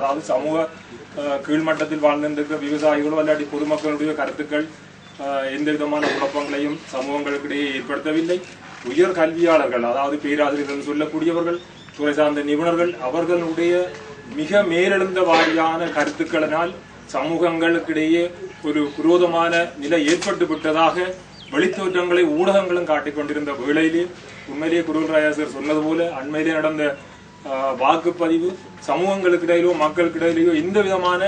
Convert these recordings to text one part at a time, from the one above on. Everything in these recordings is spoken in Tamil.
அதாவது சமூக கீழ்மட்டத்தில் வாழ்ந்திருக்கிற விவசாயிகளோ அல்லாட்டி பொதுமக்களுடைய கருத்துக்கள் எந்த விதமான குழப்பங்களையும் சமூகங்களுக்கிடையே ஏற்படுத்தவில்லை. உயர் கல்வியாளர்கள், அதாவது பேராசிரியர்கள் சொல்லக்கூடியவர்கள், துறை சார்ந்த நிபுணர்கள், அவர்களுடைய மிக மேலெழுந்த வாரியான கருத்துக்களினால் சமூகங்களுக்கிடையே ஒரு விரோதமான நிலை ஏற்பட்டு விட்டதாக வெளித்தோற்றங்களை ஊடகங்களும் காட்டிக் கொண்டிருந்த வேளையிலே உண்மையிலேயே குருராயாசர் சொன்னது போல அண்மையிலே நடந்த வாக்குப்பதிவு சமூகங்களுக்கிடையிலோ மக்களுக்கிடையிலேயோ எந்த விதமான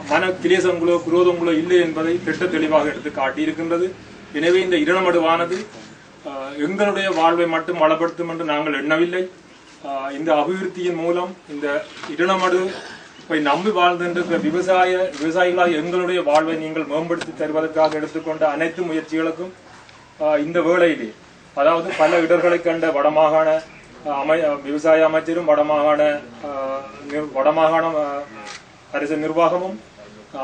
மன கிளேசங்களோ குரோதங்களோ இல்லை என்பதை திட்ட தெளிவாக எடுத்து காட்டியிருக்கின்றது. எனவே இந்த இரணமடுவானது எங்களுடைய வாழ்வை மட்டும் வளப்படுத்தும் என்று நாங்கள் எண்ணவில்லை. இந்த அபிவிருத்தியின் மூலம் இந்த இரணமடு நம்பி வாழ்ந்திருக்கிற விவசாயிகளாக எங்களுடைய வாழ்வை நீங்கள் மேம்படுத்தி தருவதற்காக எடுத்துக்கொண்ட அனைத்து முயற்சிகளுக்கும் இந்த வேளையிலே, அதாவது பல இடர்களை கண்ட வடமாகாண விவசாய அமைச்சரும் வடமாகாண அரசு நிர்வாகமும்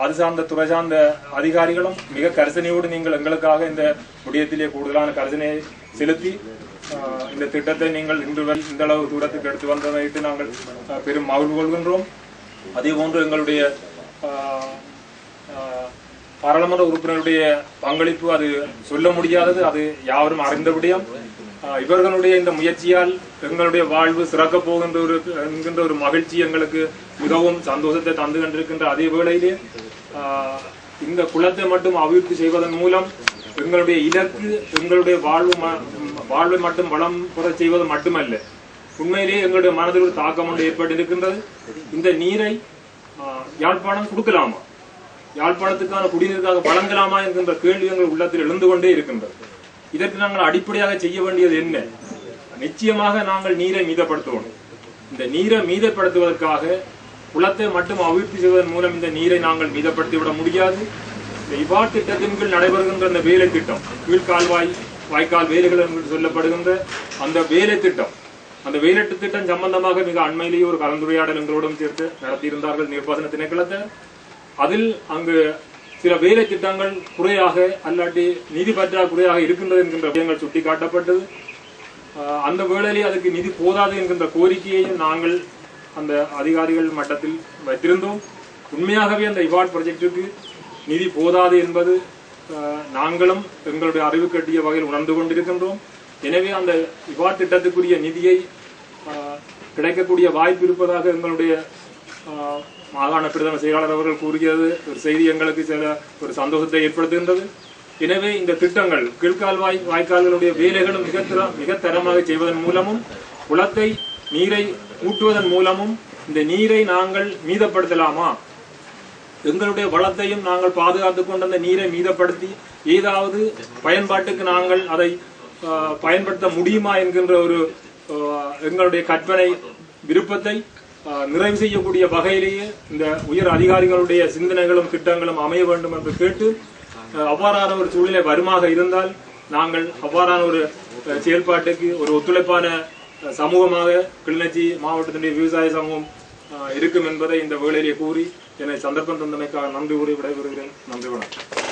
அது சார்ந்த துறை சார்ந்த அதிகாரிகளும் மிக கரிசனையோடு நீங்கள் எங்களுக்காக இந்த விடயத்திலே கூடுதலான கரிசனையை செலுத்தி இந்த திட்டத்தை நீங்கள் இன்று இந்த அளவு தூரத்துக்கு எடுத்து வந்ததையிட்டு நாங்கள் பெரும் மகிழ்வு கொள்கின்றோம். அதே போன்று எங்களுடைய பாராளுமன்ற உறுப்பினருடைய பங்களிப்பு அது சொல்ல முடியாதது, அது யாவரும் அறிந்த விடயம். இவர்களுடைய இந்த முயற்சியால் எங்களுடைய வாழ்வு சிறக்கப் போகின்ற ஒரு மகிழ்ச்சி எங்களுக்கு மிகவும் சந்தோஷத்தை தந்து கொண்டிருக்கின்ற அதே வேளையிலே இந்த குளத்தை மட்டும் அபிவிருத்தி செய்வதன் மூலம் எங்களுடைய இலக்கு எங்களுடைய வாழ்வை மட்டும் வளம் பெற செய்வது மட்டுமல்ல, உண்மையிலேயே எங்களுடைய மனதில் ஒரு தாக்கம் ஒன்று ஏற்பட்டிருக்கின்றது. இந்த நீரை யாழ்ப்பாணம் கொடுக்கலாமா, யாழ்ப்பாணத்துக்கான குடிநீருக்காக வழங்கலாமா என்கின்ற கேள்வி எங்கள் உள்ளத்தில் எழுந்து கொண்டே இருக்கின்றது. இதற்கு நாங்கள் அடிப்படையாக செய்ய வேண்டியது என்ன? நிச்சயமாக நாங்கள் நீரை மீதப்படுத்துவோம். இந்த நீரை மீதப்படுத்துவதற்காக குளத்தை மட்டும் அபிவிருத்தி செய்வதன் மூலம் இந்த நீரை நாங்கள் மீதப்படுத்திவிட முடியாது. இந்த இவ்வாறு திட்டத்தின் கீழ் நடைபெறுகின்ற அந்த வேலை திட்டம், கீழ்கால்வாய் வாய்க்கால் வேலைகள் என்று சொல்லப்படுகின்ற அந்த வேலை திட்டம், அந்த வேலை திட்டம் சம்பந்தமாக மிக அண்மையிலேயே ஒரு கலந்துரையாடல் எங்களோடும் சேர்த்து நடத்தியிருந்தார்கள் நீர்ப்பாசன திணைக்களத்தை. அதில் அங்கு சில வேலை திட்டங்கள் குறையாக அல்லாட்டி நிதி பற்றாக்குறையாக இருக்கின்றது என்கின்ற விஷயங்கள் சுட்டிக்காட்டப்பட்டது. அந்த வேளையிலே அதுக்கு நிதி போதாது என்கின்ற கோரிக்கையையும் நாங்கள் அந்த அதிகாரிகள் மட்டத்தில் வைத்திருந்தோம். உண்மையாகவே அந்த இவார்ட் ப்ராஜெக்டுக்கு நிதி போதாது என்பது நாங்களும் எங்களுடைய அறிவு கட்டிய வகையில் உணர்ந்து கொண்டிருக்கின்றோம். எனவே அந்த இவார்ட் திட்டத்துக்குரிய நிதியை கிடைக்கக்கூடிய வாய்ப்பு இருப்பதாக எங்களுடைய மாகாண பிரதம செயலாளர் அவர்கள் கூறுகிறது ஒரு செய்தி எங்களுக்கு ஒரு சந்தோஷத்தை ஏற்படுத்துகின்றது. எனவே இந்த திட்டங்கள் கீழ்கால்வாய் வாய்க்கால்களுடைய வேலைகளும் மிக தரமாக செய்வதன் மூலமும் குளத்தை நீரை ஊட்டுவதன் மூலமும் இந்த நீரை நாங்கள் மீதப்படுத்தலாமா, எங்களுடைய வளத்தையும் நாங்கள் பாதுகாத்துக் கொண்ட அந்த நீரை மீதப்படுத்தி ஏதாவது பயன்பாட்டுக்கு நாங்கள் அதை பயன்படுத்த முடியுமா என்கின்ற ஒரு எங்களுடைய கற்பனை விருப்பத்தை நிறைவு செய்யக்கூடிய வகையிலேயே இந்த உயர் அதிகாரிகளுடைய சிந்தனைகளும் திட்டங்களும் அமைய வேண்டும் என்று கேட்டு, அவ்வாறான ஒரு சூழ்நிலை வருமாக இருந்தால் நாங்கள் அவ்வாறான ஒரு செயல்பாட்டுக்கு ஒரு ஒத்துழைப்பான சமூகமாக கிளிநொச்சி மாவட்டத்தினுடைய விவசாய சமூகம் இருக்கும் என்பதை இந்த வேளையிலே கூறி என்னை சந்தர்ப்பம் தந்தமைக்காக நன்றி கூறி விடைபெறுகிறேன். நன்றி, வணக்கம்.